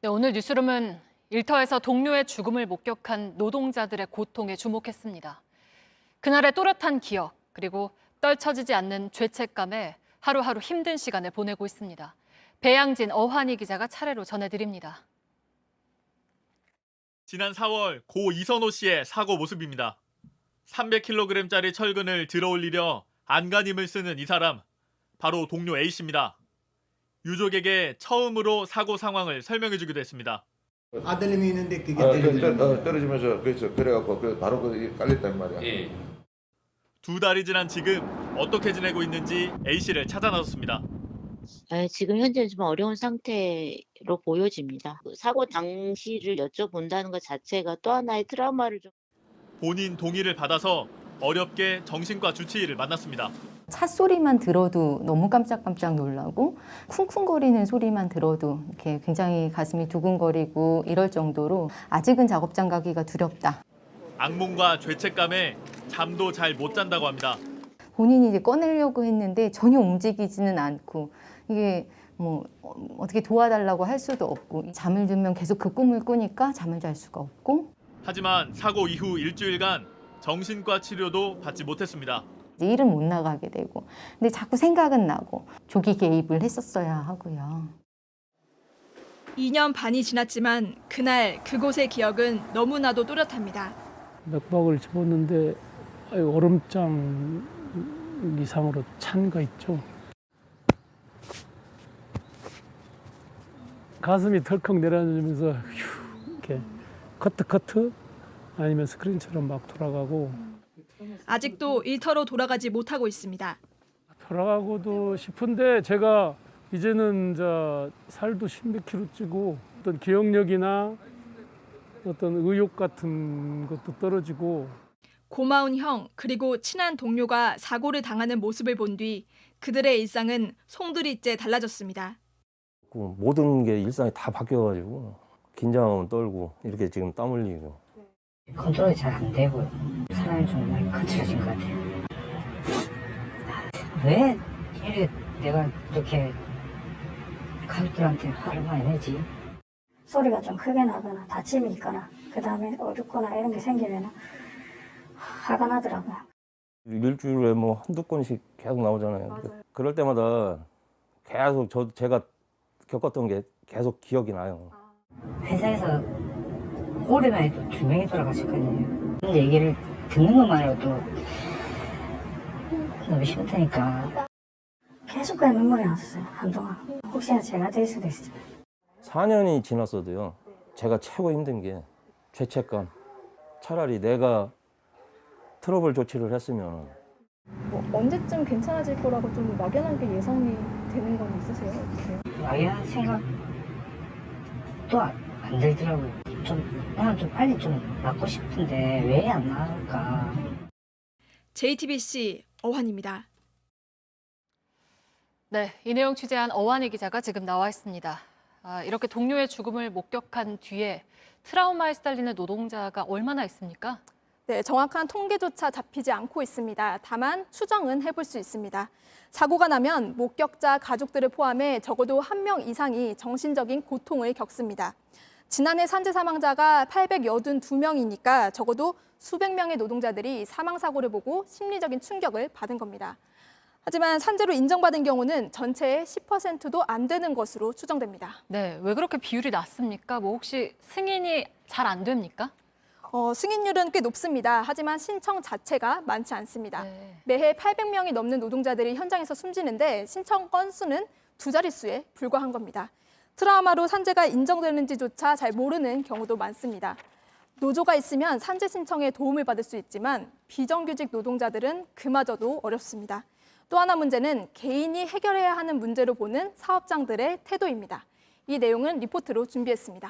네, 오늘 뉴스룸은 일터에서 동료의 죽음을 목격한 노동자들의 고통에 주목했습니다. 그날의 또렷한 기억, 그리고 떨쳐지지 않는 죄책감에 하루하루 힘든 시간을 보내고 있습니다. 배양진, 어환희 기자가 차례로 전해드립니다. 지난 4월 고 이선호 씨의 사고 모습입니다. 300kg짜리 철근을 들어올리려 안간힘을 쓰는 이 사람, 바로 동료 A씨입니다. 유족에게 처음으로 사고 상황을 설명해주기도 했습니다. 아들님이 있는데 그게 떨어지면서 그래갖고 바로 깔렸단 말이야. 예. 2달이 지난 지금 어떻게 지내고 있는지 A씨를 찾아 나섰습니다. 지금 현재는 좀 어려운 상태로 보여집니다. 사고 당시를 여쭤본다는 것 자체가 또 하나의 트라우마를 좀. 본인 동의를 받아서 어렵게 정신과 주치의를 만났습니다. 차 소리만 들어도 너무 깜짝깜짝 놀라고 쿵쿵거리는 소리만 들어도 이렇게 굉장히 가슴이 두근거리고 이럴 정도로 아직은 작업장 가기가 두렵다. 악몽과 죄책감에 잠도 잘 못 잔다고 합니다. 본인이 이제 꺼내려고 했는데 전혀 움직이지는 않고 이게 뭐 어떻게 도와달라고 할 수도 없고 잠을 들면 계속 그 꿈을 꾸니까 잠을 잘 수가 없고. 하지만 사고 이후 일주일간 정신과 치료도 받지 못했습니다. 이제 일은 못 나가게 되고 근데 자꾸 생각은 나고 조기 개입을 했었어야 하고요. 2년 반이 지났지만 그날 그곳의 기억은 너무나도 또렷합니다. 맥박을 집었는데 얼음장 이상으로 찬 거 있죠. 가슴이 덜컥 내려앉으면서 휴 이렇게 커트 아니면 스크린처럼 막 돌아가고. 아직도 일터로 돌아가지 못하고 있습니다. 돌아가고도 싶은데 제가 이제는 살도 10몇 킬로 찌고 어떤 기억력이나 어떤 의욕 같은 것도 떨어지고. 고마운 형 그리고 친한 동료가 사고를 당하는 모습을 본 뒤 그들의 일상은 송두리째 달라졌습니다. 모든 게 일상이 다 바뀌어가지고 긴장하면 떨고 이렇게 지금 땀 흘리고. 컨트롤이 잘 안 되고 사람이 좀 많이 거칠어진 것 같아요. 왜 이렇게 내가 이렇게 가족들한테 화를 많이 내지? 소리가 좀 크게 나거나 다침이 있거나 그 다음에 어둡거나 이런 게 생기면 화가 나더라고요. 일주일에 뭐 한두 건씩 계속 나오잖아요. 맞아요. 그럴 때마다 계속 제가 겪었던 게 계속 기억이 나요. 회사에서 올해만 해도 2명이 돌아가셨거든요. 그런 얘기를 듣는 것만으로도 너무 싫다니까. 계속 그냥 눈물이 났었어요. 한동안. 혹시나 제가 될 수도 있어요. 4년이 지났어도요. 제가 최고 힘든 게 죄책감. 차라리 내가 트러블 조치를 했으면. 언제쯤 괜찮아질 거라고 좀 막연하게 예상이 되는 건 있으세요? 어떠세요? 막연한 생각도 안 들더라고요. 나는 좀 빨리 좀 낫고 싶은데 왜 안 나을까? JTBC 어환입니다. 네, 이 내용 취재한 어환희 기자가 지금 나와 있습니다. 이렇게 동료의 죽음을 목격한 뒤에 트라우마에 시달리는 노동자가 얼마나 있습니까? 네, 정확한 통계조차 잡히지 않고 있습니다. 다만 추정은 해볼 수 있습니다. 사고가 나면 목격자 가족들을 포함해 적어도 1명 이상이 정신적인 고통을 겪습니다. 지난해 산재 사망자가 882명이니까 적어도 수백 명의 노동자들이 사망사고를 보고 심리적인 충격을 받은 겁니다. 하지만 산재로 인정받은 경우는 전체의 10%도 안 되는 것으로 추정됩니다. 네, 왜 그렇게 비율이 낮습니까? 뭐 혹시 승인이 잘 안 됩니까? 승인율은 꽤 높습니다. 하지만 신청 자체가 많지 않습니다. 네. 매해 800명이 넘는 노동자들이 현장에서 숨지는데 신청 건수는 2자릿수에 불과한 겁니다. 트라우마로 산재가 인정되는지조차 잘 모르는 경우도 많습니다. 노조가 있으면 산재 신청에 도움을 받을 수 있지만 비정규직 노동자들은 그마저도 어렵습니다. 또 하나 문제는 개인이 해결해야 하는 문제로 보는 사업장들의 태도입니다. 이 내용은 리포트로 준비했습니다.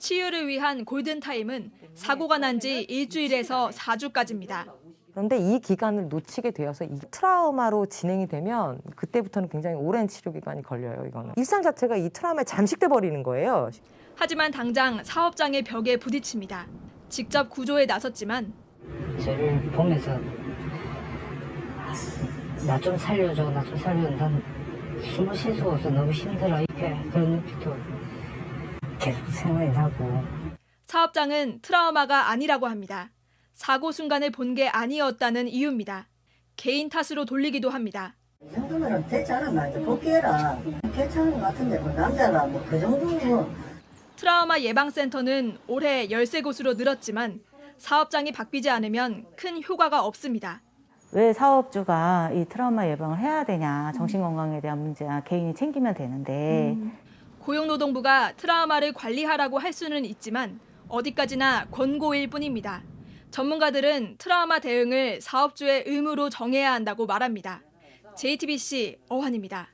치유를 위한 골든타임은 사고가 난 지 일주일에서 4주까지입니다. 그런데 이 기간을 놓치게 되어서 이 트라우마로 진행이 되면 그때부터는 굉장히 오랜 치료 기간이 걸려요. 이거는 일상 자체가 이 트라우마에 잠식돼 버리는 거예요. 하지만 당장 사업장의 벽에 부딪힙니다. 직접 구조에 나섰지만 저를 보면서 나 좀 살려줘, 난 숨을 쉴 수가 없어. 너무 힘들어. 이렇게 그런 눈빛도 계속 생각이 나고. 사업장은 트라우마가 아니라고 합니다. 사고 순간을 본 게 아니었다는 이유입니다. 개인 탓으로 돌리기도 합니다. 이 정도면 되지 않았나? 이제 복귀해라. 괜찮은 것 같은데 뭐 남자가 뭐 그 정도면. 트라우마 예방센터는 올해 13곳으로 늘었지만 사업장이 바뀌지 않으면 큰 효과가 없습니다. 왜 사업주가 이 트라우마 예방을 해야 되냐. 정신건강에 대한 문제야 개인이 챙기면 되는데. 고용노동부가 트라우마를 관리하라고 할 수는 있지만 어디까지나 권고일 뿐입니다. 전문가들은 트라우마 대응을 사업주의 의무로 정해야 한다고 말합니다. JTBC 어환입니다.